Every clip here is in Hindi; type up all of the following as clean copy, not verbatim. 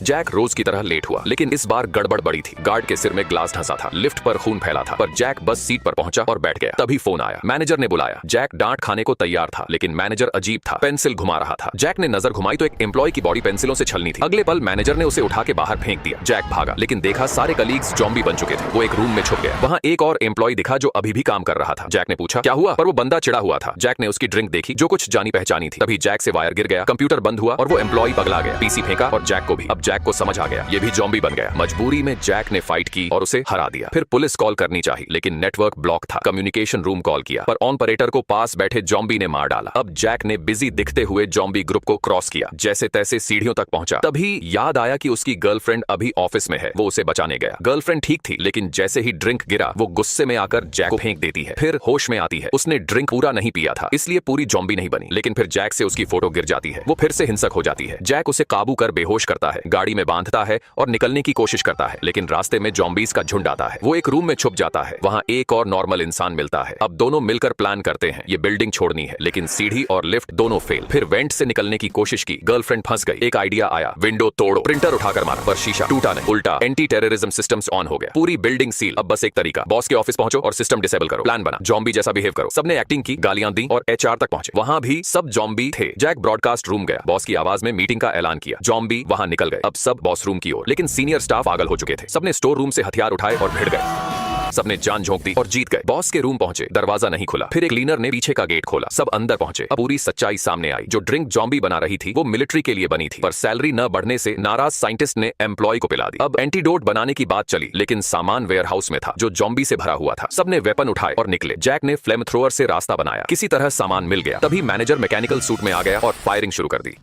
जैक रोज की तरह लेट हुआ, लेकिन इस बार गड़बड़ बड़ी थी। गार्ड के सिर में ग्लास धंसा था, लिफ्ट पर खून फैला था, पर जैक बस सीट पर पहुंचा और बैठ गया। तभी फोन आया, मैनेजर ने बुलाया। जैक डांट खाने को तैयार था, लेकिन मैनेजर अजीब था, पेंसिल घुमा रहा था। जैक ने नजर घुमाई तो एक एम्प्लॉय की बॉडी पेंसिलों से छलनी थी। अगले पल मैनेजर ने उसे उठा के बाहर फेंक दिया। जैक भागा, लेकिन देखा सारे कलीग्स जॉम्बी बन चुके थे। वो एक रूम में छुप गया। वहां एक और एम्प्लॉय दिखा जो अभी भी काम कर रहा था। जैक ने पूछा क्या हुआ, पर वो बंदा चिढ़ा हुआ था। जैक ने उसकी ड्रिंक देखी जो कुछ जानी पहचानी थी। तभी जैक से वायर गिर गया, कंप्यूटर बंद हुआ और वो एम्प्लॉय पगला गया। पीसी फेंका और जैक को भी। अब जैक को समझ आ गया, ये भी जॉम्बी बन गया। मजबूरी में जैक ने फाइट की और उसे हरा दिया। फिर पुलिस कॉल करनी चाहिए, लेकिन नेटवर्क ब्लॉक था। कम्युनिकेशन रूम कॉल किया, पर ऑपरेटर को पास बैठे जॉम्बी ने मार डाला। अब जैक ने बिजी दिखते हुए जॉम्बी ग्रुप को क्रॉस किया, जैसे तैसे सीढ़ियों तक पहुंचा। तभी याद आया कि उसकी गर्लफ्रेंड अभी ऑफिस में है। वो उसे बचाने गया। गर्लफ्रेंड ठीक थी, लेकिन जैसे ही ड्रिंक गिरा वो गुस्से में आकर जैक को फेंक देती है। फिर होश में आती है। उसने ड्रिंक पूरा नहीं पिया था, इसलिए पूरी जॉम्बी नहीं बनी। लेकिन फिर जैक से उसकी फोटो गिर जाती है। वो फिर से हिंसक हो जाती है। जैक उसे काबू कर बेहोश करता है, गाड़ी में बांधता है और निकलने की कोशिश करता है, लेकिन रास्ते में जॉम्बीज का झुंड आता है। वो एक रूम में छुप जाता है। वहां एक और नॉर्मल इंसान मिलता है। अब दोनों मिलकर प्लान करते हैं, ये बिल्डिंग छोड़नी है, लेकिन सीढ़ी और लिफ्ट दोनों फेल। फिर वेंट से निकलने की कोशिश की, गर्लफ्रेंड फंस गई। एक आइडिया आया, विंडो तोड़ो। प्रिंटर उठाकर मारा, पर शीशा टूटा नहीं, उल्टा एंटी टेररिज्म सिस्टम्स ऑन हो गया। पूरी बिल्डिंग सील। अब बस एक तरीका, बॉस के ऑफिस पहुंचो और सिस्टम डिसेबल करो। प्लान बना, जॉम्बी जैसा बिहेव करो। सबने एक्टिंग की, गालियां दी और एचआर तक पहुंचे। वहां भी सब जॉम्बी थे। जैक ब्रॉडकास्ट रूम गया, बॉस की आवाज में मीटिंग का ऐलान किया। जॉम्बी वहां निकल गए। अब सब बॉस रूम की ओर, लेकिन सीनियर स्टाफ पागल हो चुके थे। सबने स्टोर रूम से हथियार उठाए और भिड़ गए। सबने जान झोंक दी और जीत गए। बॉस के रूम पहुंचे, दरवाजा नहीं खुला। फिर एक क्लीनर ने पीछे का गेट खोला। सब अंदर पहुंचे। अब पूरी सच्चाई सामने आई। जो ड्रिंक जॉम्बी बना रही थी वो मिलिट्री के लिए बनी थी, पर सैलरी न बढ़ने से नाराज साइंटिस्ट ने एम्प्लॉय को पिला दी। अब एंटीडोट बनाने की बात चली, लेकिन सामान वेयरहाउस में था जो जॉम्बी से भरा हुआ था। सबने वेपन उठाए और निकले। जैक ने फ्लेम थ्रोअर से रास्ता बनाया, किसी तरह सामान मिल गया। तभी मैनेजर मैकेनिकल सूट में आ गया और फायरिंग शुरू कर दी।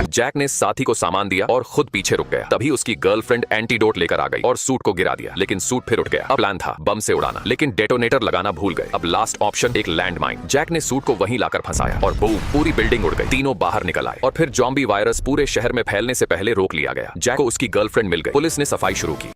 जैक ने साथी को सामान दिया और खुद पीछे रुक गया। तभी उसकी गर्लफ्रेंड एंटीडोट लेकर आ गई और सूट को गिरा दिया, लेकिन सूट फिर उठ गया। अब प्लान था बम से उड़ाना, लेकिन डेटोनेटर लगाना भूल गए। अब लास्ट ऑप्शन एक लैंडमाइन। जैक ने सूट को वहीं लाकर फंसाया और बूम, पूरी बिल्डिंग उड़ गई। तीनों बाहर निकल आए और फिर जॉम्बी वायरस पूरे शहर में फैलने से पहले रोक लिया गया। जैक को उसकी गर्लफ्रेंड मिल गई। पुलिस ने सफाई शुरू की।